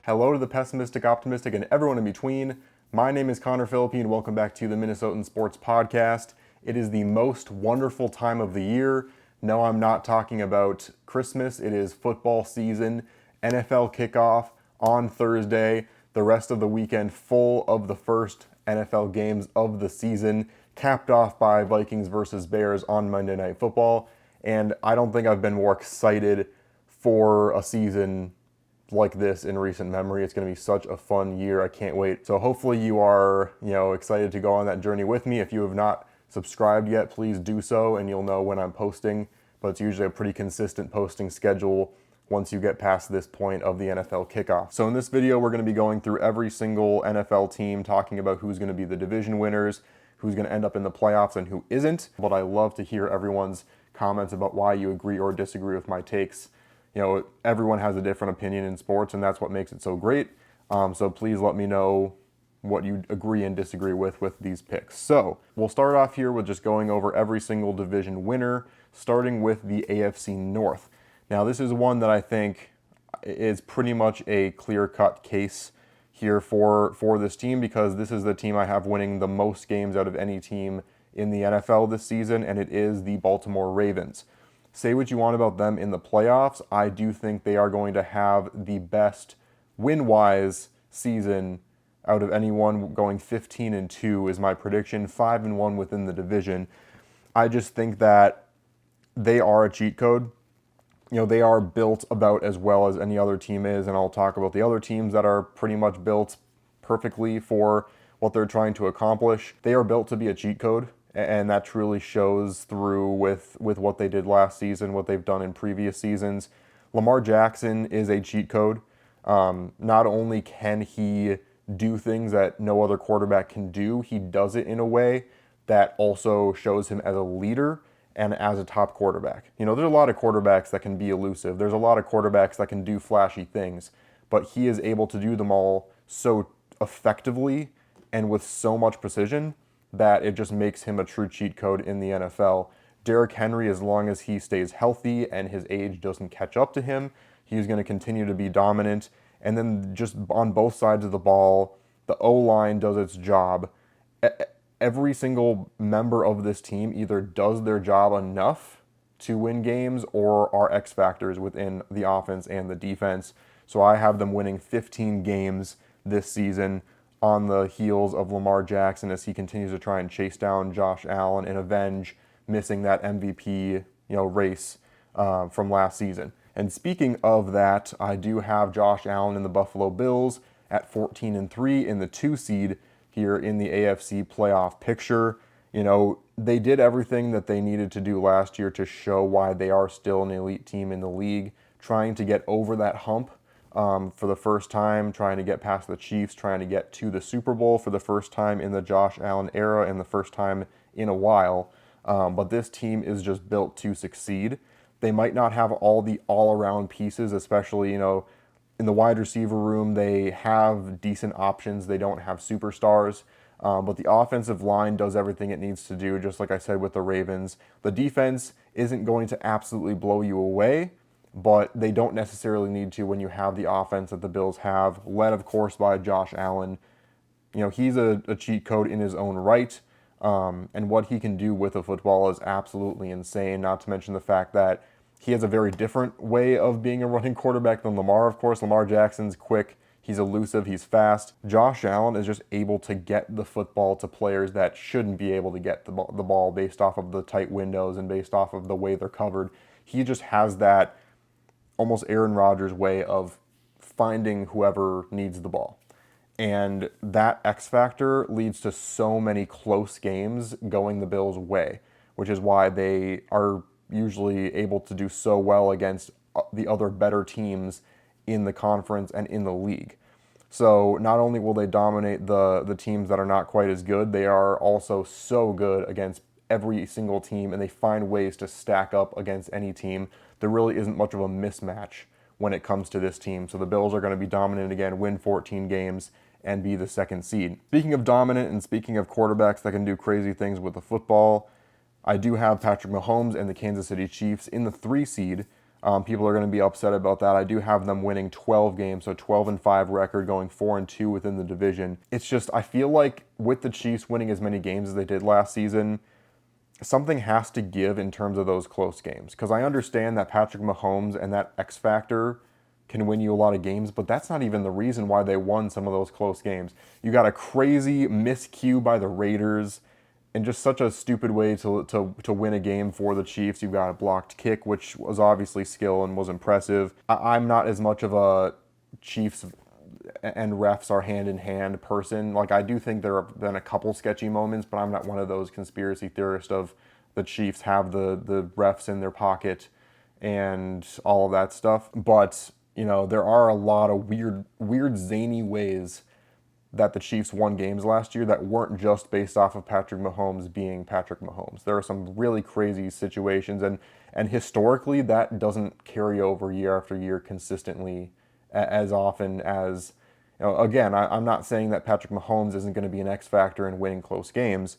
Hello to the pessimistic, optimistic, and everyone in between. My name is Connor Philippi, and welcome back to the Minnesotan Sports Podcast. It is the most wonderful time of the year. No, I'm not talking about Christmas. It is football season, NFL kickoff on Thursday, the rest of the weekend full of the first NFL games of the season, capped off by Vikings versus Bears on Monday Night Football. And I don't think I've been more excited for a season like this in recent memory. It's going to be such a fun year. I can't wait. So hopefully you are, excited to go on that journey with me. If you have not subscribed yet, please do so and you'll know when I'm posting. But it's usually a pretty consistent posting schedule once you get past this point of the NFL kickoff. So in this video, we're going to be going through every single NFL team, talking about who's going to be the division winners, who's going to end up in the playoffs and who isn't. But I love to hear everyone's comments about why you agree or disagree with my takes. Everyone has a different opinion in sports, and that's what makes it so great. So please let me know what you agree and disagree with these picks. So we'll start off here with just going over every single division winner, starting with the AFC North. Now, this is one that I think is pretty much a clear-cut case here for this team, because this is the team I have winning the most games out of any team in the NFL this season, and it is the Baltimore Ravens. Say what you want about them in the playoffs, I do think they are going to have the best win-wise season out of anyone. Going 15-2 is my prediction, 5-1 within the division. I just think that they are a cheat code. They are built about as well as any other team is, and I'll talk about the other teams that are pretty much built perfectly for what they're trying to accomplish. They are built to be a cheat code, and that truly shows through with what they did last season, what they've done in previous seasons. Lamar Jackson is a cheat code. Not only can he do things that no other quarterback can do, he does it in a way that also shows him as a leader and as a top quarterback. There's a lot of quarterbacks that can be elusive. There's a lot of quarterbacks that can do flashy things, but he is able to do them all so effectively and with so much precision that it just makes him a true cheat code in the NFL. Derrick Henry, as long as he stays healthy and his age doesn't catch up to him, he's going to continue to be dominant. And then just on both sides of the ball, the O-line does its job. Every single member of this team either does their job enough to win games or are X factors within the offense and the defense. So I have them winning 15 games this season, on the heels of Lamar Jackson as he continues to try and chase down Josh Allen and avenge missing that MVP race from last season. And speaking of that, I do have Josh Allen and the Buffalo Bills at 14-3 in the 2 seed here in the AFC playoff picture. They did everything that they needed to do last year to show why they are still an elite team in the league, trying to get over that hump for the first time, trying to get past the Chiefs, trying to get to the Super Bowl for the first time in the Josh Allen era and the first time in a while. But this team is just built to succeed. They might not have all the all-around pieces, especially, in the wide receiver room. They have decent options. They don't have superstars. But the offensive line does everything it needs to do, just like I said with the Ravens. The defense isn't going to absolutely blow you away, but they don't necessarily need to when you have the offense that the Bills have, led, of course, by Josh Allen. He's a cheat code in his own right, and what he can do with a football is absolutely insane, not to mention the fact that he has a very different way of being a running quarterback than Lamar, of course. Lamar Jackson's quick, he's elusive, he's fast. Josh Allen is just able to get the football to players that shouldn't be able to get the ball based off of the tight windows and based off of the way they're covered. He just has that almost Aaron Rodgers way of finding whoever needs the ball. And that X factor leads to so many close games going the Bills' way, which is why they are usually able to do so well against the other better teams in the conference and in the league. So not only will they dominate the teams that are not quite as good, they are also so good against every single team, and they find ways to stack up against any team. There really isn't much of a mismatch when it comes to this team. So the Bills are going to be dominant again, win 14 games, and be the 2nd seed. Speaking of dominant and speaking of quarterbacks that can do crazy things with the football, I do have Patrick Mahomes and the Kansas City Chiefs in the 3 seed. People are going to be upset about that. I do have them winning 12 games, so 12-5 record, going 4-2 within the division. It's just, I feel like with the Chiefs winning as many games as they did last season, something has to give in terms of those close games. Because I understand that Patrick Mahomes and that X factor can win you a lot of games, but that's not even the reason why they won some of those close games. You got a crazy miscue by the Raiders and just such a stupid way to win a game for the Chiefs. You've got a blocked kick, which was obviously skill and was impressive. I'm not as much of a Chiefs and refs are hand in hand person. Like, I do think there have been a couple sketchy moments, but I'm not one of those conspiracy theorists of the Chiefs have the refs in their pocket and all of that stuff. But, you know, there are a lot of weird zany ways that the Chiefs won games last year that weren't just based off of Patrick Mahomes being Patrick Mahomes. There are some really crazy situations, and historically that doesn't carry over year after year consistently as often as, you know, again, I'm not saying that Patrick Mahomes isn't going to be an X factor in winning close games,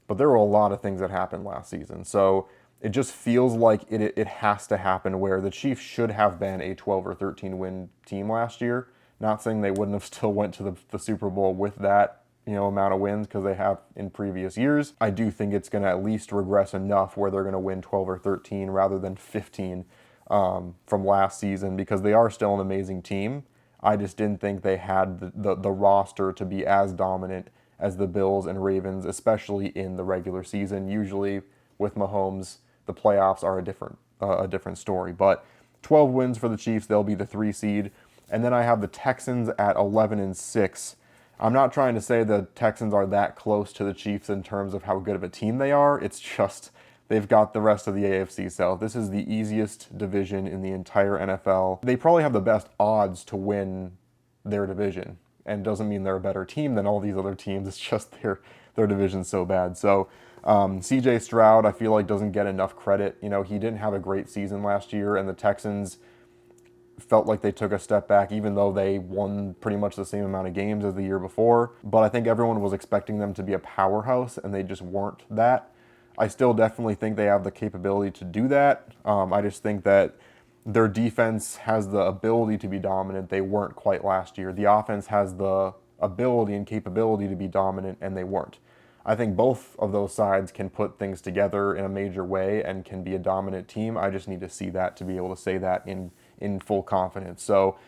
but there were a lot of things that happened last season. So it just feels like it has to happen where the Chiefs should have been a 12 or 13 win team last year. Not saying they wouldn't have still went to the Super Bowl with that, you know, amount of wins, because they have in previous years. I do think it's going to at least regress enough where they're going to win 12 or 13 rather than 15 from last season, because they are still an amazing team. I just didn't think they had the roster to be as dominant as the Bills and Ravens, especially in the regular season. Usually with Mahomes, the playoffs are a different story. But 12 wins for the Chiefs, they'll be the 3 seed. And then I have the Texans at 11-6. I'm not trying to say the Texans are that close to the Chiefs in terms of how good of a team they are. It's just they've got the rest of the AFC South. This is the easiest division in the entire NFL. They probably have the best odds to win their division. And it doesn't mean they're a better team than all these other teams. It's just their division's so bad. So CJ Stroud, I feel like, doesn't get enough credit. You know, he didn't have a great season last year, and the Texans felt like they took a step back, even though they won pretty much the same amount of games as the year before. But I think everyone was expecting them to be a powerhouse, and they just weren't that. I still definitely think they have the capability to do that. I just think that their defense has the ability to be dominant. They weren't quite last year. The offense has the ability and capability to be dominant, and they weren't. I think both of those sides can put things together in a major way and can be a dominant team. I just need to see that to be able to say that in full confidence. So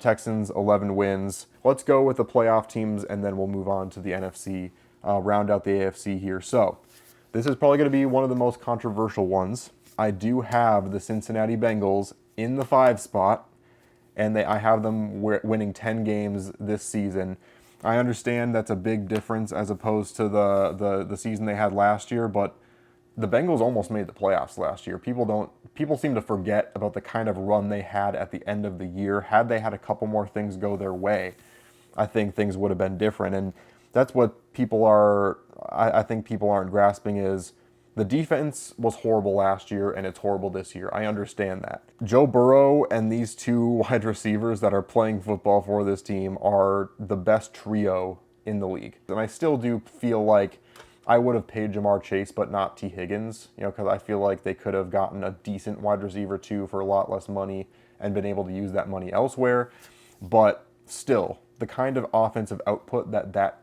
Texans, 11 wins. Let's go with the playoff teams, and then we'll move on to the NFC, round out the AFC here. So this is probably going to be one of the most controversial ones. I do have the Cincinnati Bengals in the 5 spot, and I have them winning 10 games this season. I understand that's a big difference as opposed to the season they had last year, but the Bengals almost made the playoffs last year. People seem to forget about the kind of run they had at the end of the year. Had they had a couple more things go their way, I think things would have been different. And that's what I think people aren't grasping is the defense was horrible last year and it's horrible this year. I understand that. Joe Burrow and these 2 wide receivers that are playing football for this team are the best trio in the league. And I still do feel like I would have paid Jamar Chase, but not T. Higgins, you know, because I feel like they could have gotten a decent wide receiver too for a lot less money and been able to use that money elsewhere. But still, the kind of offensive output that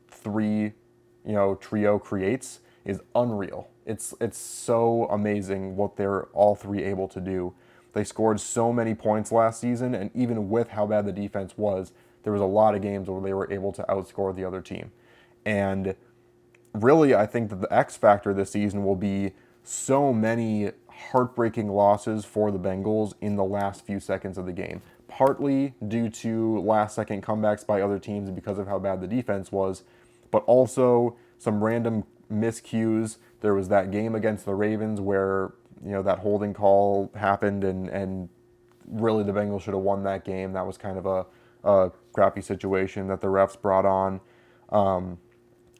3, trio creates is unreal. It's so amazing what they're all 3 able to do. They scored so many points last season, and even with how bad the defense was, there was a lot of games where they were able to outscore the other team. And really, I think that the X factor this season will be so many heartbreaking losses for the Bengals in the last few seconds of the game. Partly due to last-second comebacks by other teams because of how bad the defense was, but also some random miscues. There was that game against the Ravens where, you know, that holding call happened, and really the Bengals should have won that game. That was kind of a crappy situation that the refs brought on.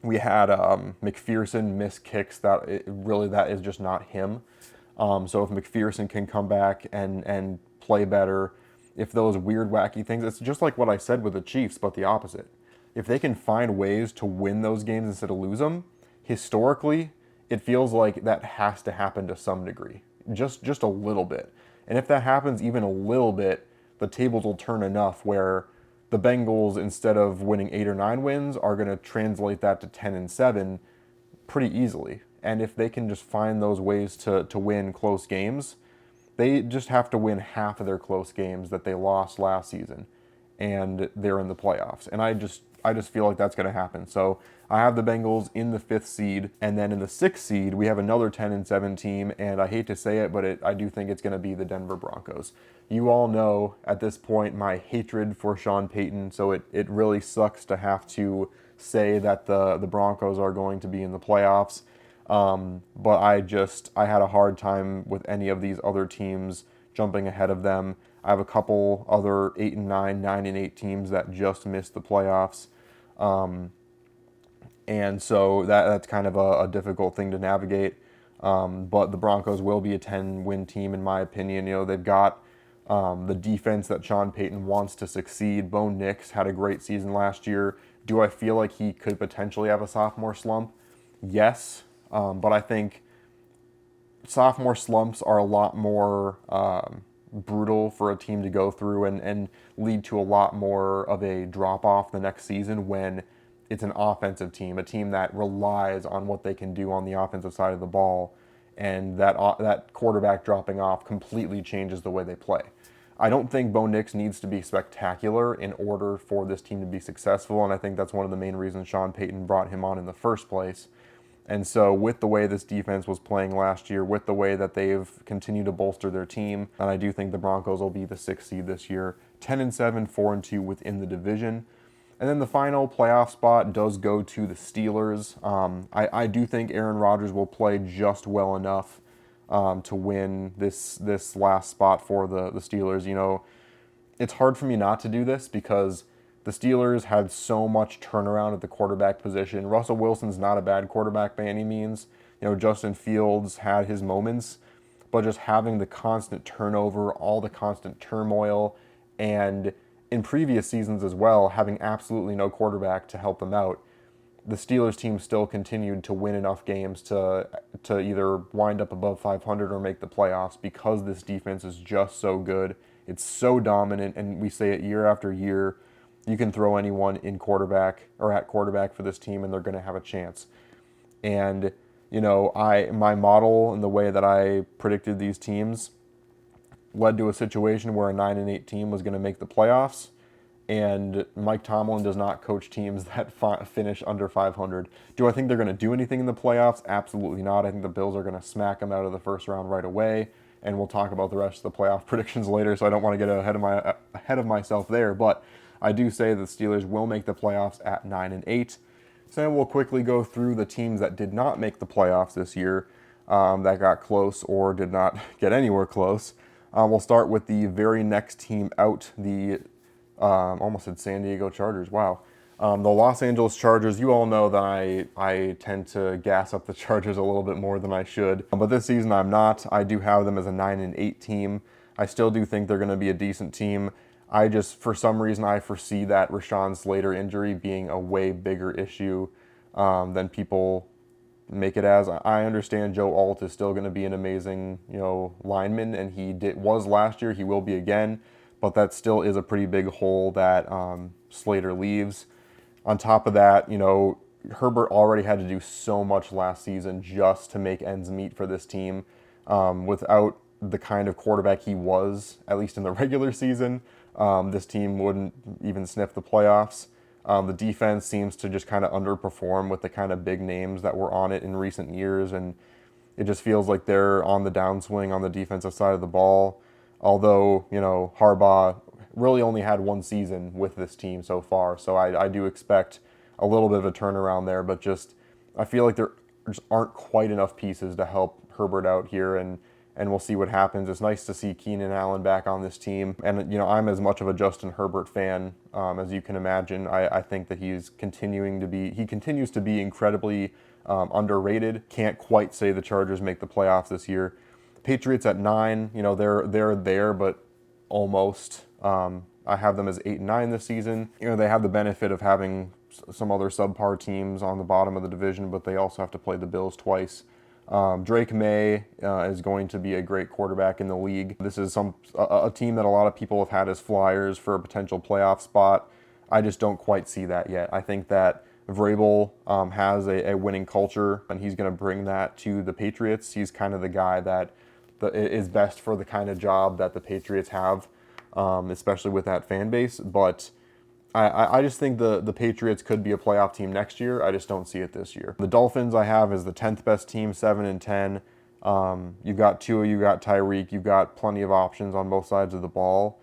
We had McPherson miss kicks that is just not him. So if McPherson can come back and play better, if those weird wacky things, it's just like what I said with the Chiefs, but the opposite. If they can find ways to win those games instead of lose them, historically, it feels like that has to happen to some degree, just a little bit. And if that happens even a little bit, the tables will turn enough where the Bengals, instead of winning 8 or 9 wins, are going to translate that to 10 and 7 pretty easily. And if they can just find those ways to win close games, they just have to win half of their close games that they lost last season, and they're in the playoffs. And I just feel like that's going to happen. So I have the Bengals in the 5th seed, and then in the 6th seed we have another 10 and 7 team. And I hate to say it, but I do think it's going to be the Denver Broncos. You all know at this point my hatred for Sean Payton, so it really sucks to have to say that the Broncos are going to be in the playoffs. But I had a hard time with any of these other teams jumping ahead of them. I have a couple other 8 and 9, 9 and 8 teams that just missed the playoffs. And so that's kind of a difficult thing to navigate. But the Broncos will be a 10-win team, in my opinion. You know, they've got the defense that Sean Payton wants to succeed. Bo Nix had a great season last year. Do I feel like he could potentially have a sophomore slump? Yes. But I think sophomore slumps are a lot more brutal for a team to go through and lead to a lot more of a drop-off the next season when it's an offensive team, a team that relies on what they can do on the offensive side of the ball, and that quarterback dropping off completely changes the way they play. I don't think Bo Nix needs to be spectacular in order for this team to be successful, and I think that's one of the main reasons Sean Payton brought him on in the first place. And so with the way this defense was playing last year, with the way that they've continued to bolster their team, and I do think the Broncos will be the 6th seed this year, 10 and 7, 4 and 2 within the division. And then the final playoff spot does go to the Steelers. I do think Aaron Rodgers will play just well enough to win this last spot for the Steelers. You know, it's hard for me not to do this because the Steelers had so much turnaround at the quarterback position. Russell Wilson's not a bad quarterback by any means. You know, Justin Fields had his moments, but just having the constant turnover, all the constant turmoil, and in previous seasons as well, having absolutely no quarterback to help them out, the Steelers team still continued to win enough games to either wind up above 500 or make the playoffs because this defense is just so good. It's so dominant, and we say it year after year. You can throw anyone in quarterback or at quarterback for this team, and they're going to have a chance. And you know, my model and the way that I predicted these teams led to a situation where a 9 and 8 team was going to make the playoffs, and Mike Tomlin does not coach teams that finish under 500. Do I think they're going to do anything in the playoffs? Absolutely not. I think the Bills are going to smack them out of the first round right away, and we'll talk about the rest of the playoff predictions later, so I don't want to get ahead of myself there, but I do say the Steelers will make the playoffs at 9 and 8. So then we'll quickly go through the teams that did not make the playoffs this year, that got close or did not get anywhere close. We'll start with the very next team out, the almost said San Diego Chargers. Wow. The Los Angeles Chargers, you all know that I tend to gas up the Chargers a little bit more than I should. But this season I'm not. I do have them as a 9 and 8 team. I still do think they're going to be a decent team. I just, for some reason, I foresee that Rashawn Slater injury being a way bigger issue than people make it as. I understand Joe Alt is still going to be an amazing, lineman, and he was last year. He will be again, but that still is a pretty big hole that Slater leaves. On top of that, Herbert already had to do so much last season just to make ends meet for this team. Without the kind of quarterback he was, at least in the regular season, this team wouldn't even sniff the playoffs. The defense seems to just kind of underperform with the kind of big names that were on it in recent years, and it just feels like they're on the downswing on the defensive side of the ball. Although, Harbaugh really only had one season with this team so far, so I do expect a little bit of a turnaround there, but just I feel like there just aren't quite enough pieces to help Herbert out here, and we'll see what happens. It's nice to see Keenan Allen back on this team. And, I'm as much of a Justin Herbert fan as you can imagine. I think that he continues to be incredibly underrated. Can't quite say the Chargers make the playoffs this year. Patriots at 9, they're there, but almost. I have them as 8 and 9 this season. They have the benefit of having some other subpar teams on the bottom of the division, but they also have to play the Bills twice. Drake May is going to be a great quarterback in the league. This is a team that a lot of people have had as flyers for a potential playoff spot. I just don't quite see that yet. I think that Vrabel has a winning culture, and he's going to bring that to the Patriots. He's kind of the guy that is best for the kind of job that the Patriots have, especially with that fan base. But I just think the Patriots could be a playoff team next year. I just don't see it this year. The Dolphins I have as the 10th best team, 7-10. You've got Tua, you've got Tyreek, you've got plenty of options on both sides of the ball.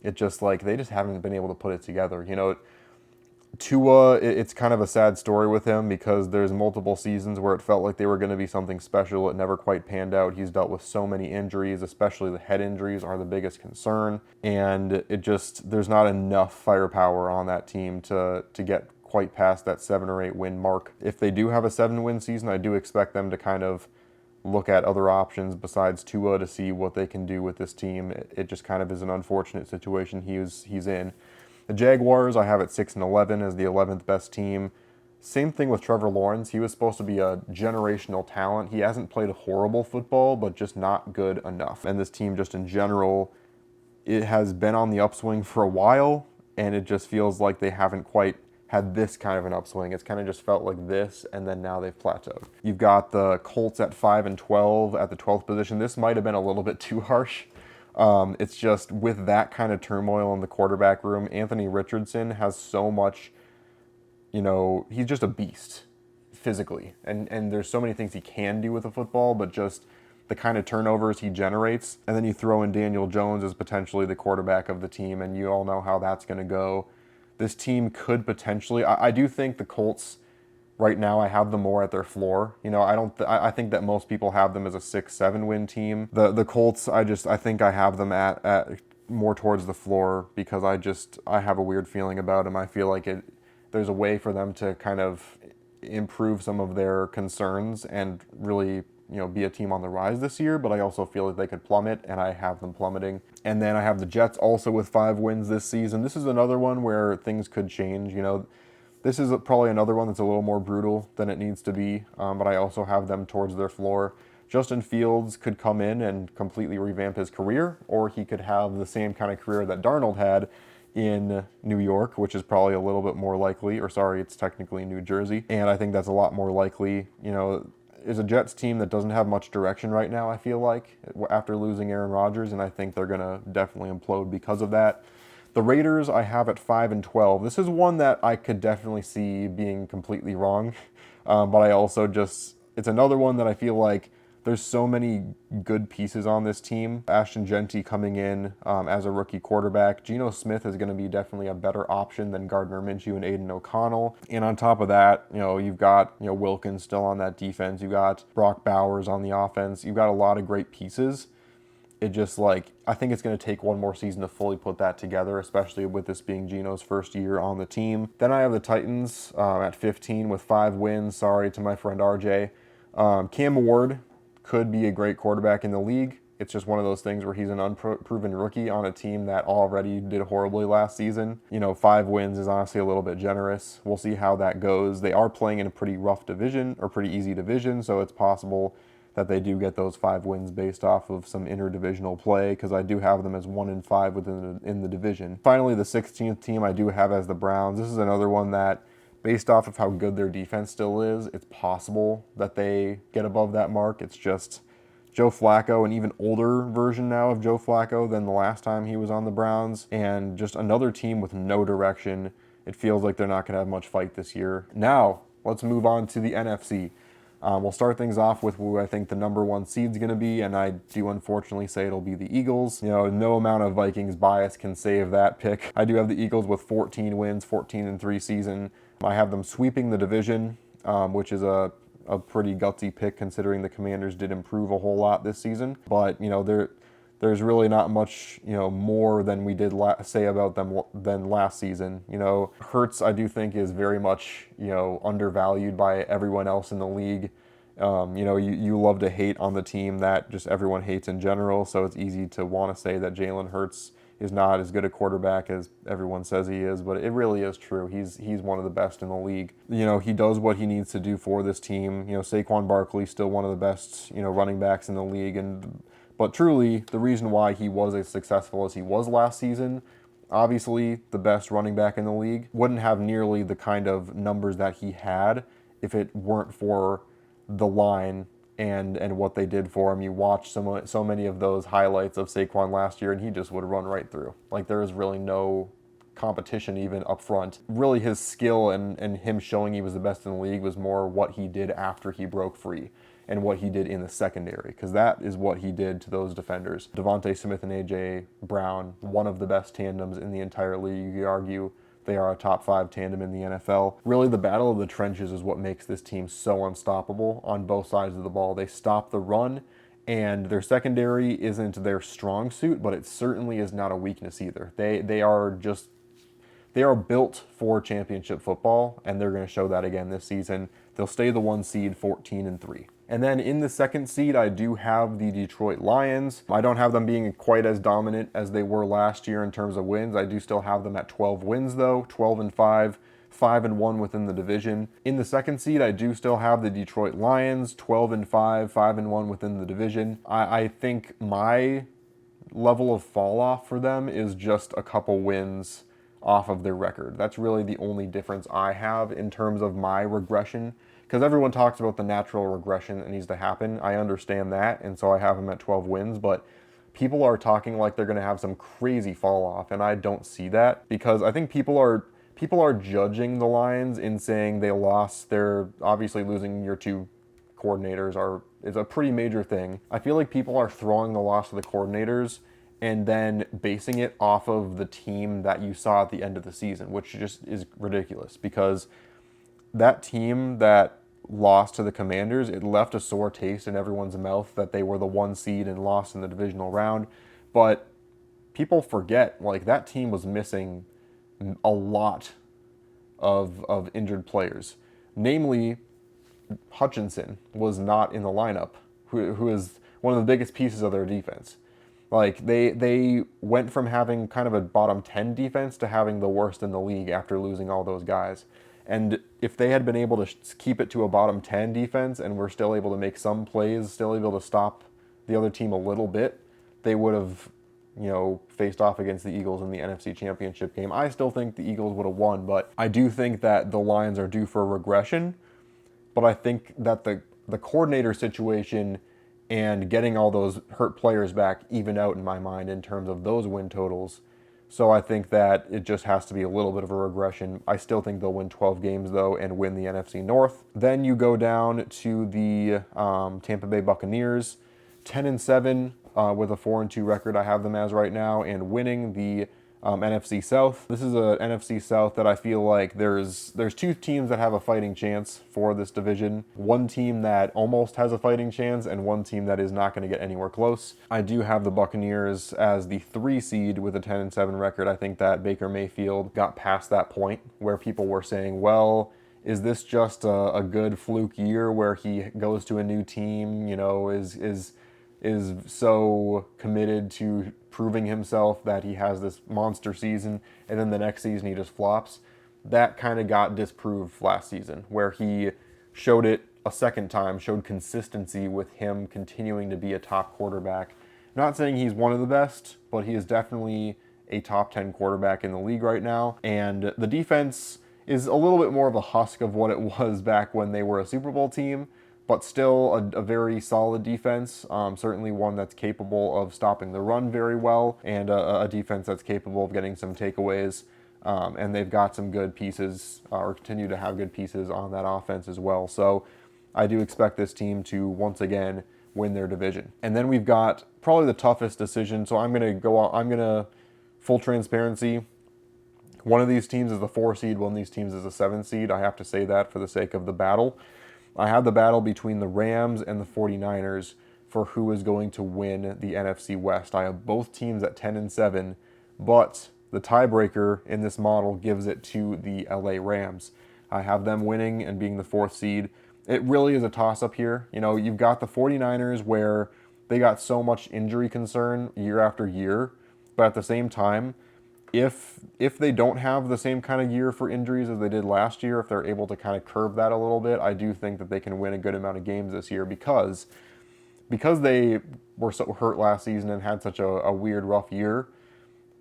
It just they just haven't been able to put it together. Tua, it's kind of a sad story with him because there's multiple seasons where it felt like they were going to be something special. It never quite panned out. He's dealt with so many injuries, especially the head injuries are the biggest concern. And there's not enough firepower on that team to get quite past that 7 or 8 win mark. If they do have a 7-win season, I do expect them to kind of look at other options besides Tua to see what they can do with this team. It just kind of is an unfortunate situation he's in. The Jaguars I have at 6-11 as the 11th best team. Same thing with Trevor Lawrence. He was supposed to be a generational talent. He hasn't played horrible football, but just not good enough. And this team just in general, it has been on the upswing for a while, and it just feels like they haven't quite had this kind of an upswing. It's kind of just felt like this, and then now they've plateaued. You've got the Colts at 5-12 at the 12th position. This might have been a little bit too harsh. It's just with that kind of turmoil in the quarterback room, Anthony Richardson has so much, he's just a beast physically. And there's so many things he can do with a football, but just the kind of turnovers he generates. And then you throw in Daniel Jones as potentially the quarterback of the team, and you all know how that's going to go. This team could potentially, I do think the Colts, right now, I have them more at their floor. I think that most people have them as a 6-7 win team. The Colts, I think I have them at more towards the floor because I have a weird feeling about them. I feel like there's a way for them to kind of improve some of their concerns and really, be a team on the rise this year, but I also feel like they could plummet, and I have them plummeting. And then I have the Jets also with 5 wins this season. This is another one where things could change, This is probably another one that's a little more brutal than it needs to be, but I also have them towards their floor. Justin Fields could come in and completely revamp his career, or he could have the same kind of career that Darnold had in New York, which is probably a little bit more likely, it's technically New Jersey, and I think that's a lot more likely. Is a Jets team that doesn't have much direction right now, I feel like, after losing Aaron Rodgers, and I think they're going to definitely implode because of that. The Raiders I have at 5-12. This is one that I could definitely see being completely wrong, but I also it's another one that I feel like there's so many good pieces on this team. Ashton Genty coming in as a rookie quarterback. Geno Smith is going to be definitely a better option than Gardner Minshew and Aiden O'Connell. And on top of that, you've got Wilkins still on that defense. You've got Brock Bowers on the offense. You've got a lot of great pieces. It just I think it's going to take one more season to fully put that together, especially with this being Geno's first year on the team. Then I have the Titans at 15 with 5 wins. Sorry to my friend RJ. Cam Ward could be a great quarterback in the league. It's just one of those things where he's an unproven rookie on a team that already did horribly last season. 5 wins is honestly a little bit generous. We'll see how that goes. They are playing in a pretty rough division, or pretty easy division, so it's possible that they do get those 5 wins based off of some interdivisional play, because I do have them as 1-5 in the division. Finally, the 16th team I do have as the Browns. This is another one that, based off of how good their defense still is, it's possible that they get above that mark. It's just Joe Flacco, an even older version now of Joe Flacco than the last time he was on the Browns, and just another team with no direction. It feels like they're not going to have much fight this year. Now, let's move on to the NFC. We'll start things off with who I think the number 1 seed's going to be, and I do unfortunately say it'll be the Eagles. No amount of Vikings bias can save that pick. I do have the Eagles with 14 wins, 14-3 season. I have them sweeping the division, which is a pretty gutsy pick considering the Commanders did improve a whole lot this season. But, there's really not much, more than we did say about them than last season. Hurts, I do think, is very much, undervalued by everyone else in the league. You love to hate on the team that just everyone hates in general, so it's easy to want to say that Jalen Hurts is not as good a quarterback as everyone says he is, but it really is true. He's one of the best in the league. You know, he does what he needs to do for this team. You know, Saquon Barkley still one of the best, you know, running backs in the league, but truly the reason why he was as successful as he was last season, obviously the best running back in the league, wouldn't have nearly the kind of numbers that he had if it weren't for the line and what they did for him. You watch so many of those highlights of Saquon last year, and he just would run right through. Like, there is really no competition even up front. Really, his skill and him showing he was the best in the league was more what he did after he broke free and what he did in the secondary, because that is what he did to those defenders. Devontae Smith and A.J. Brown, one of the best tandems in the entire league. You could argue they are a top 5 tandem in the NFL. Really, the battle of the trenches is what makes this team so unstoppable on both sides of the ball. They stop the run, and their secondary isn't their strong suit, but it certainly is not a weakness either. They are built for championship football, and they're going to show that again this season. They'll stay the 1 seed, 14-3. And then in the 2nd seed, I do have the Detroit Lions. I don't have them being quite as dominant as they were last year in terms of wins. I do still have them at 12 wins though, 12-5, 5-1 within the division. In the 2nd seed, I do still have the Detroit Lions, 12-5, 5-1 within the division. I think my level of fall off for them is just a couple wins off of their record. That's really the only difference I have in terms of my regression, because everyone talks about the natural regression that needs to happen. I understand that, and so I have them at 12 wins, but people are talking like they're going to have some crazy fall off, and I don't see that, because I think people are judging the Lions in saying they lost. They're obviously losing your 2 coordinators is a pretty major thing. I feel like people are throwing the loss of the coordinators and then basing it off of the team that you saw at the end of the season, which just is ridiculous, because that team that lost to the Commanders, it left a sore taste in everyone's mouth that they were the 1 seed and lost in the divisional round. But people forget, like, that team was missing a lot of injured players. Namely, Hutchinson was not in the lineup, who is one of the biggest pieces of their defense. Like, they went from having kind of a bottom 10 defense to having the worst in the league after losing all those guys. And if they had been able to keep it to a bottom 10 defense and were still able to make some plays, still able to stop the other team a little bit, they would have, you know, faced off against the Eagles in the NFC Championship game. I still think the Eagles would have won, but I do think that the Lions are due for a regression. But I think that the coordinator situation and getting all those hurt players back even out in my mind in terms of those win totals. So I think that it just has to be a little bit of a regression. I still think they'll win 12 games though and win the NFC North. Then you go down to the Tampa Bay Buccaneers, 10-7 with a 4-2 record. I have them as right now, and winning the NFC South. This is a NFC South that I feel like there's 2 teams that have a fighting chance for this division. One team that almost has a fighting chance and one team that is not going to get anywhere close. I do have the Buccaneers as the 3 seed with a 10-7 record. I think that Baker Mayfield got past that point where people were saying, well, is this just a good fluke year where he goes to a new team, you know, is so committed to proving himself that he has this monster season, and then the next season he just flops. That kind of got disproved last season, where he showed it a second time, showed consistency with him continuing to be a top quarterback. Not saying he's one of the best, but he is definitely a top 10 quarterback in the league right now. And the defense is a little bit more of a husk of what it was back when they were a Super Bowl team, but still a very solid defense, certainly one that's capable of stopping the run very well, and a defense that's capable of getting some takeaways. And they've got some good pieces, or continue to have good pieces on that offense as well. So I do expect this team to once again win their division. And then we've got probably the toughest decision. So I'm gonna full transparency. One of these teams is the 4 seed, one of these teams is a 7 seed. I have to say that for the sake of the battle. I have the battle between the Rams and the 49ers for who is going to win the NFC West. I have both teams at 10-7, but the tiebreaker in this model gives it to the LA Rams. I have them winning and being the 4th seed. It really is a toss-up here. You know, you've got the 49ers where they got so much injury concern year after year, But at the same time, if they don't have the same kind of year for injuries as they did last year, if they're able to kind of curb that a little bit, I do think that they can win a good amount of games this year because they were so hurt last season and had such a weird, rough year.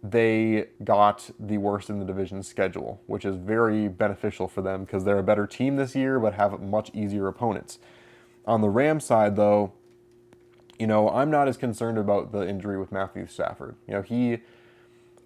They got the worst in the division schedule, which is very beneficial for them because they're a better team this year but have much easier opponents. On the Rams side, though, I'm not as concerned about the injury with Matthew Stafford.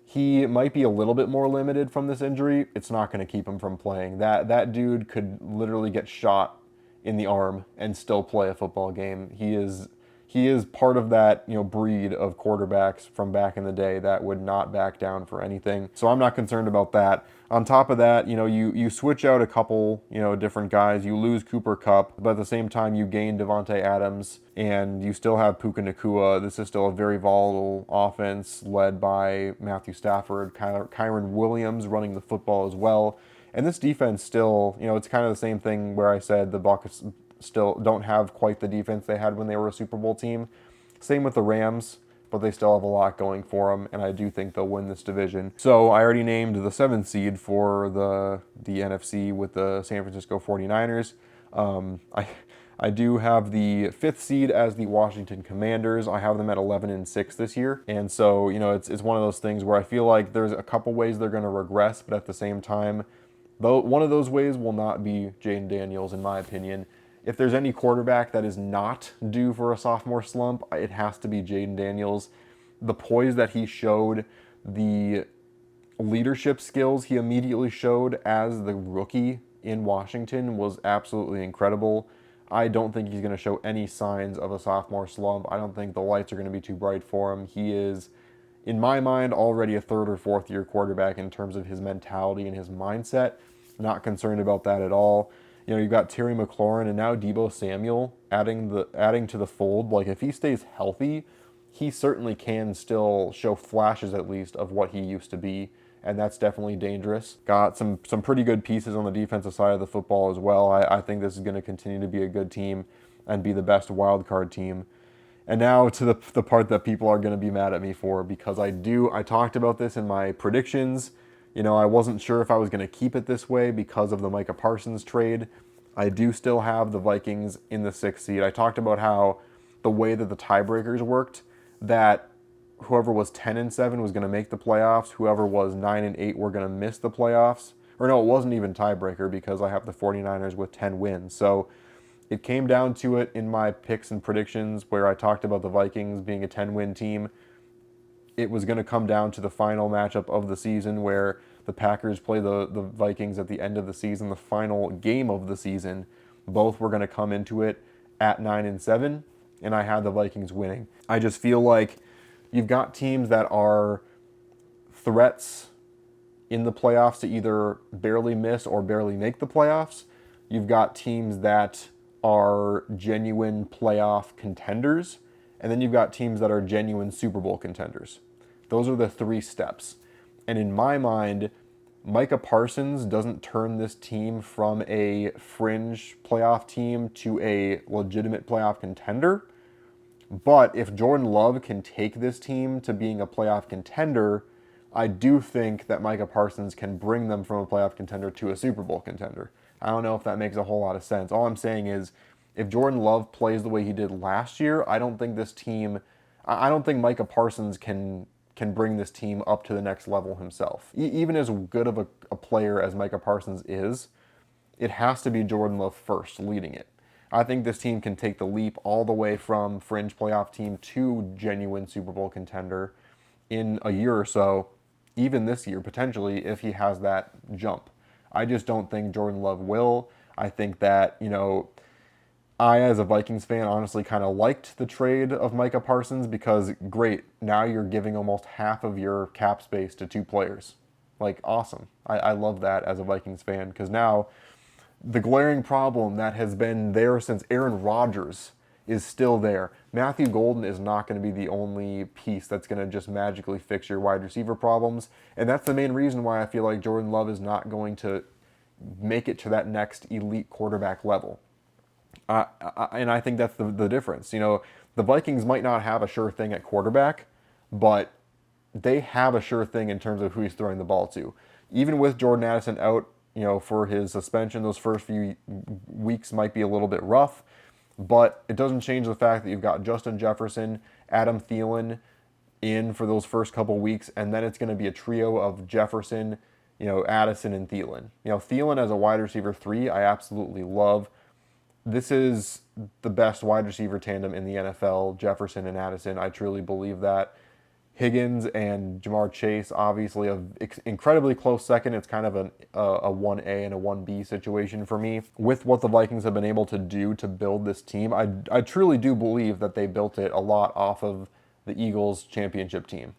He might be a little bit more limited from this injury. It's not going to keep him from playing. That dude could literally get shot in the arm and still play a football game. He is part of that, breed of quarterbacks from back in the day that would not back down for anything. So I'm not concerned about that. On top of that, you switch out a couple, different guys. You lose Cooper Kupp, but at the same time you gain Devontae Adams and you still have Puka Nacua. This is still a very volatile offense led by Matthew Stafford, Kyren Williams running the football as well. And this defense still, it's kind of the same thing where I said the Bucs still don't have quite the defense they had when they were a Super Bowl team. Same with the Rams, but they still have a lot going for them, and I do think they'll win this division. So I already named the 7th seed for the NFC with the San Francisco 49ers. I do have the 5th seed as the Washington Commanders. I have them at 11-6 this year, and so it's one of those things where I feel like there's a couple ways they're going to regress, but at the same time, though one of those ways will not be Jayden Daniels, in my opinion. If there's any quarterback that is not due for a sophomore slump, it has to be Jayden Daniels. The poise that he showed, the leadership skills he immediately showed as the rookie in Washington was absolutely incredible. I don't think he's going to show any signs of a sophomore slump. I don't think the lights are going to be too bright for him. He is, in my mind, already a 3rd or 4th year quarterback in terms of his mentality and his mindset. Not concerned about that at all. You've got Terry McLaurin and now Deebo Samuel adding to the fold. Like, if he stays healthy, he certainly can still show flashes, at least, of what he used to be, and that's definitely dangerous. Got some pretty good pieces on the defensive side of the football as well. I think this is going to continue to be a good team and be the best wild card team. And now to the part that people are going to be mad at me for, because I talked about this in my predictions. I wasn't sure if I was going to keep it this way because of the Micah Parsons trade. I do still have the Vikings in the 6th seed. I talked about how the way that the tiebreakers worked, that whoever was 10-7 was going to make the playoffs, whoever was 9-8 were going to miss the playoffs. Or no, it wasn't even tiebreaker because I have the 49ers with 10 wins. So it came down to it in my picks and predictions where I talked about the Vikings being a 10-win team. It was going to come down to the final matchup of the season where the Packers play the Vikings at the end of the season, the final game of the season. Both were going to come into it at 9-7, and I had the Vikings winning. I just feel like you've got teams that are threats in the playoffs to either barely miss or barely make the playoffs. You've got teams that are genuine playoff contenders, and then you've got teams that are genuine Super Bowl contenders. Those are the 3 steps. And in my mind, Micah Parsons doesn't turn this team from a fringe playoff team to a legitimate playoff contender. But if Jordan Love can take this team to being a playoff contender, I do think that Micah Parsons can bring them from a playoff contender to a Super Bowl contender. I don't know if that makes a whole lot of sense. All I'm saying is, if Jordan Love plays the way he did last year, I don't think Micah Parsons can bring this team up to the next level himself. Even as good of a player as Micah Parsons is, it has to be Jordan Love first leading it. I think this team can take the leap all the way from fringe playoff team to genuine Super Bowl contender in a year or so, even this year, potentially, if he has that jump. I just don't think Jordan Love will. I think that, I, as a Vikings fan, honestly kind of liked the trade of Micah Parsons because, great, now you're giving almost half of your cap space to 2 players. Like, awesome. I love that as a Vikings fan because now the glaring problem that has been there since Aaron Rodgers is still there. Matthew Golden is not going to be the only piece that's going to just magically fix your wide receiver problems, and that's the main reason why I feel like Jordan Love is not going to make it to that next elite quarterback level. And I think that's the difference. The Vikings might not have a sure thing at quarterback, but they have a sure thing in terms of who he's throwing the ball to. Even with Jordan Addison out, for his suspension, those first few weeks might be a little bit rough, but it doesn't change the fact that you've got Justin Jefferson, Adam Thielen in for those first couple weeks, and then it's going to be a trio of Jefferson, Addison and Thielen. Thielen as a wide receiver 3, I absolutely love. This is the best wide receiver tandem in the NFL, Jefferson and Addison. I truly believe that. Higgins and Jamar Chase, obviously, an incredibly close second. It's kind of a 1A and a 1B situation for me. With what the Vikings have been able to do to build this team, I truly do believe that they built it a lot off of the Eagles championship team,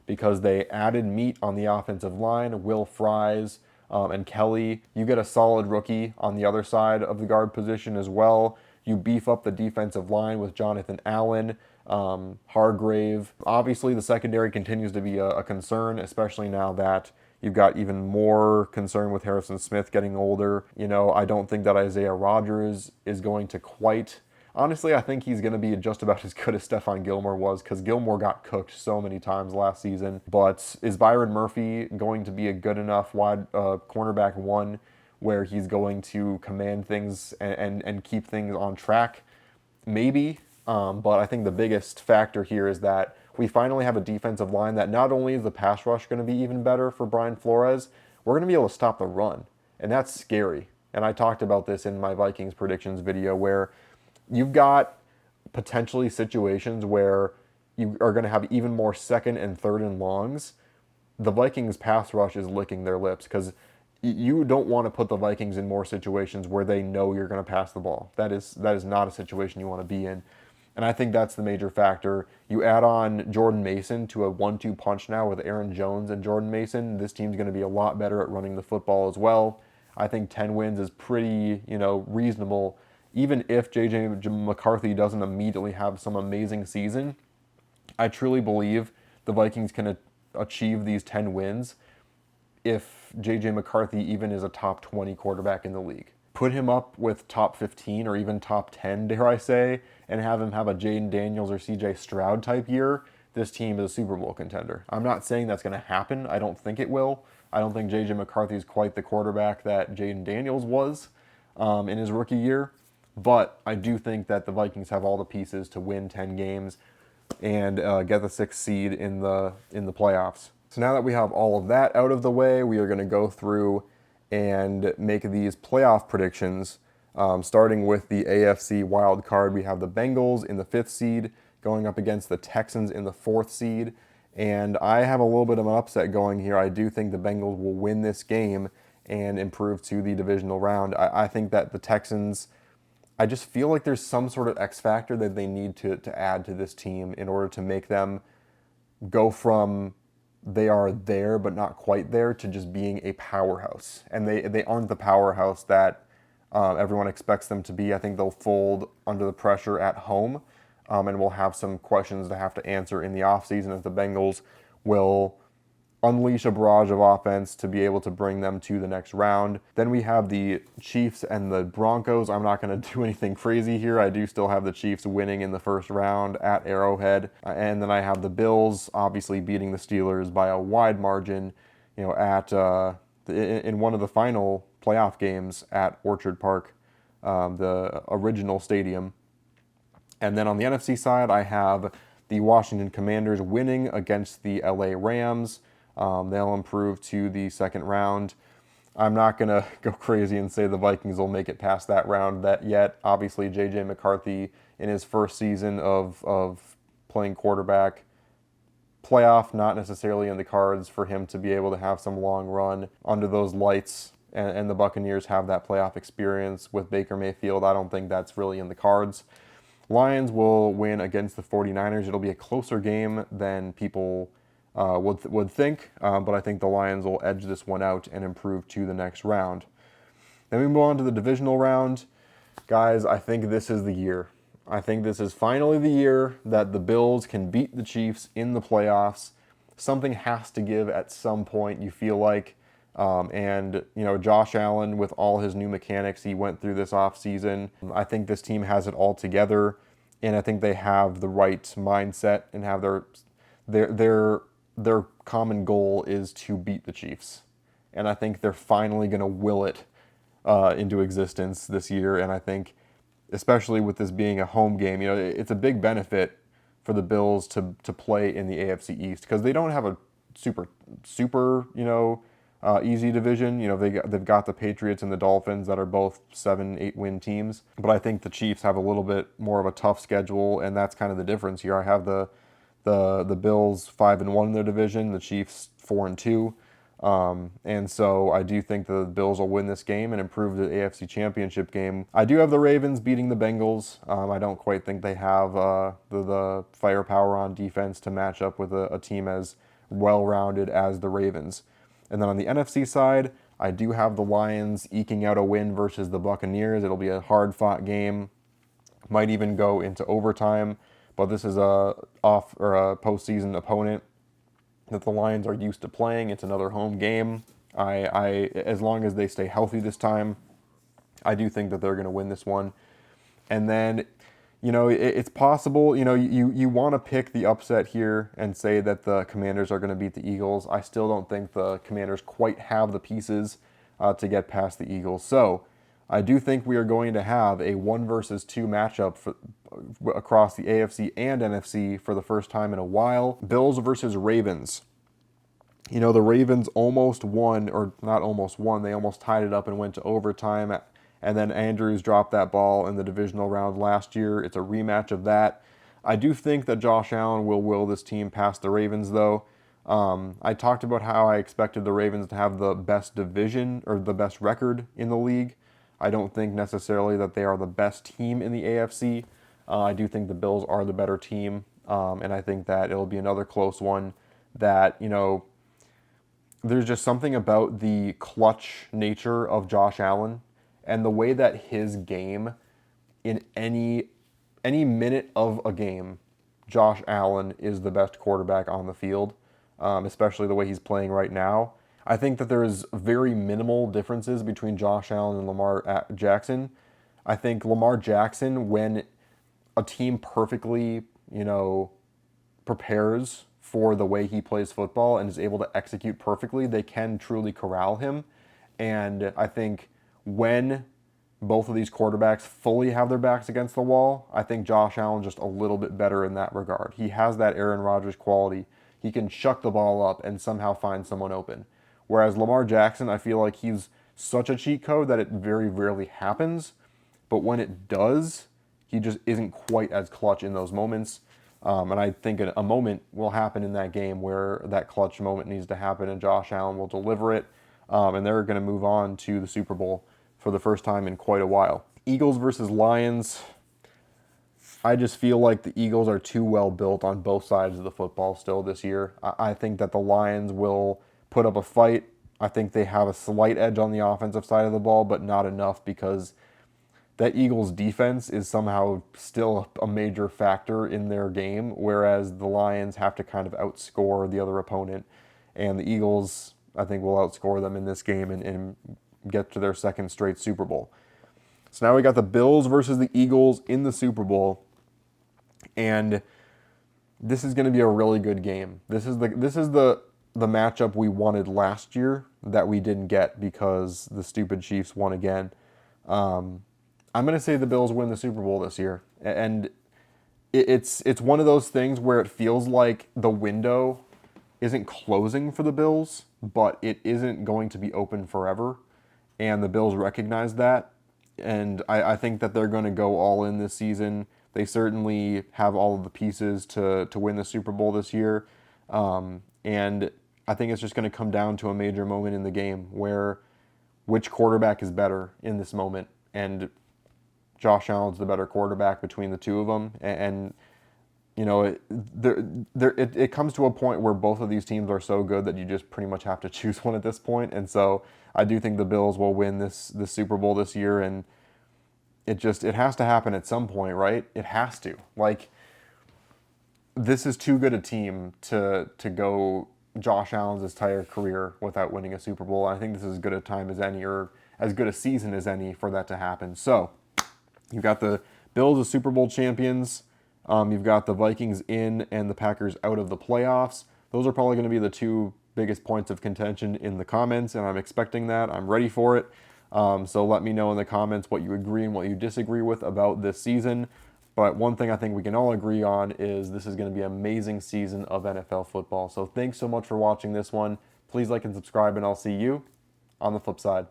because they added meat on the offensive line, Will Fries and Kelly. You get a solid rookie on the other side of the guard position as well. You beef up the defensive line with Jonathan Allen, Hargrave. Obviously, the secondary continues to be a concern, especially now that you've got even more concern with Harrison Smith getting older. I don't think that Isaiah Rodgers is going to quite... Honestly, I think he's going to be just about as good as Stephon Gilmore was, because Gilmore got cooked so many times last season. But is Byron Murphy going to be a good enough wide cornerback 1 where he's going to command things and keep things on track? Maybe. But I think the biggest factor here is that we finally have a defensive line that not only is the pass rush going to be even better for Brian Flores, we're going to be able to stop the run. And that's scary. And I talked about this in my Vikings predictions video, where you've got potentially situations where you are going to have even more second and third and longs. The Vikings pass rush is licking their lips, because you don't want to put the Vikings in more situations where they know you're going to pass the ball. That is not a situation you want to be in. And I think that's the major factor. You add on Jordan Mason to a 1-2 punch now with Aaron Jones and Jordan Mason. This team's going to be a lot better at running the football as well. I think 10 wins is pretty, reasonable. Even if J.J. McCarthy doesn't immediately have some amazing season, I truly believe the Vikings can achieve these 10 wins if J.J. McCarthy even is a top 20 quarterback in the league. Put him up with top 15 or even top 10, dare I say, and have him have a Jaden Daniels or C.J. Stroud type year, this team is a Super Bowl contender. I'm not saying that's going to happen. I don't think it will. I don't think J.J. McCarthy is quite the quarterback that Jaden Daniels was in his rookie year. But I do think that the Vikings have all the pieces to win 10 games and get the 6th seed in the playoffs. So now that we have all of that out of the way, we are going to go through and make these playoff predictions. Starting with the AFC wild card, we have the Bengals in the 5th seed going up against the Texans in the 4th seed. And I have a little bit of an upset going here. I do think the Bengals will win this game and improve to the divisional round. I think that the Texans... I just feel like there's some sort of X factor that they need to add to this team in order to make them go from they are there but not quite there to just being a powerhouse. And they aren't the powerhouse that everyone expects them to be. I think they'll fold under the pressure at home, and we'll have some questions to have to answer in the offseason as the Bengals will unleash a barrage of offense to be able to bring them to the next round. Then we have the Chiefs and the Broncos. I'm not going to do anything crazy here. I do still have the Chiefs winning in the first round at Arrowhead. And then I have the Bills obviously beating the Steelers by a wide margin, in one of the final playoff games at Orchard Park, the original stadium. And then on the NFC side, I have the Washington Commanders winning against the LA Rams. They'll improve to the second round. I'm not going to go crazy and say the Vikings will make it past that round yet. Obviously, J.J. McCarthy in his first season of playing quarterback, playoff not necessarily in the cards for him to be able to have some long run under those lights, and the Buccaneers have that playoff experience with Baker Mayfield. I don't think that's really in the cards. Lions will win against the 49ers. It'll be a closer game than people would think, but I think the Lions will edge this one out and improve to the next round. Then we move on to the divisional round. Guys, I think this is the year. I think this is finally the year that the Bills can beat the Chiefs in the playoffs. Something has to give at some point, you feel like. And Josh Allen, with all his new mechanics he went through this offseason, I think this team has it all together, and I think they have the right mindset and have their their common goal is to beat the Chiefs. And I think they're finally going to will it into existence this year. And I think, especially with this being a home game, it's a big benefit for the Bills to play in the AFC East because they don't have a super easy division. They've got the Patriots and the Dolphins that are both 7-8 win teams, but I think the Chiefs have a little bit more of a tough schedule, and that's kind of the difference here. I have the Bills 5-1 in their division, the Chiefs 4-2. And so I do think the Bills will win this game and improve the AFC Championship game. I do have the Ravens beating the Bengals. I don't quite think they have the firepower on defense to match up with a team as well-rounded as the Ravens. And then on the NFC side, I do have the Lions eking out a win versus the Buccaneers. It'll be a hard-fought game. Might even go into overtime, but this is a postseason opponent that the Lions are used to playing. It's another home game. I as long as they stay healthy this time, I do think that they're going to win this one. And then, it's possible, you want to pick the upset here and say that the Commanders are going to beat the Eagles. I still don't think the Commanders quite have the pieces to get past the Eagles. So I do think we are going to have a 1 versus 2 matchup across the AFC and NFC for the first time in a while. Bills versus Ravens. The Ravens almost won, or not almost won, they almost tied it up and went to overtime. And then Andrews dropped that ball in the divisional round last year. It's a rematch of that. I do think that Josh Allen will will this team past the Ravens, though. I talked about how I expected the Ravens to have the best division or the best record in the league. I don't think necessarily that they are the best team in the AFC. I do think the Bills are the better team, and I think that it'll be another close one that, there's just something about the clutch nature of Josh Allen and the way that his game, in any minute of a game, Josh Allen is the best quarterback on the field, especially the way he's playing right now. I think that there's very minimal differences between Josh Allen and Lamar Jackson. I think Lamar Jackson, when a team perfectly, prepares for the way he plays football and is able to execute perfectly, they can truly corral him. And I think when both of these quarterbacks fully have their backs against the wall, I think Josh Allen's just a little bit better in that regard. He has that Aaron Rodgers quality. He can chuck the ball up and somehow find someone open. Whereas Lamar Jackson, I feel like he's such a cheat code that it very rarely happens. But when it does, he just isn't quite as clutch in those moments. And I think a moment will happen in that game where that clutch moment needs to happen and Josh Allen will deliver it. And they're going to move on to the Super Bowl for the first time in quite a while. Eagles versus Lions. I just feel like the Eagles are too well built on both sides of the football still this year. I think that the Lions will put up a fight. I think they have a slight edge on the offensive side of the ball, but not enough because that Eagles defense is somehow still a major factor in their game, whereas the Lions have to kind of outscore the other opponent. And the Eagles, I think, will outscore them in this game and get to their second straight Super Bowl. So now we got the Bills versus the Eagles in the Super Bowl. And this is going to be a really good game. This is the matchup we wanted last year that we didn't get because the stupid Chiefs won again. I'm going to say the Bills win the Super Bowl this year. And it's one of those things where it feels like the window isn't closing for the Bills, but it isn't going to be open forever. And the Bills recognize that. And I think that they're going to go all in this season. They certainly have all of the pieces to win the Super Bowl this year. And I think it's just going to come down to a major moment in the game where which quarterback is better in this moment. And Josh Allen's the better quarterback between the two of them. And it comes to a point where both of these teams are so good that you just pretty much have to choose one at this point. And so I do think the Bills will win this Super Bowl this year. And it has to happen at some point, right? It has to. Like, this is too good a team to go Josh Allen's entire career without winning a Super Bowl. I think this is as good a time as any, or as good a season as any, for that to happen. So you've got the Bills as Super Bowl champions. You've got the Vikings in and the Packers out of the playoffs. Those are probably going to be the two biggest points of contention in the comments, and I'm expecting that. I'm ready for it. So let me know in the comments what you agree and what you disagree with about this season. But one thing I think we can all agree on is this is going to be an amazing season of NFL football. So thanks so much for watching this one. Please like and subscribe, and I'll see you on the flip side.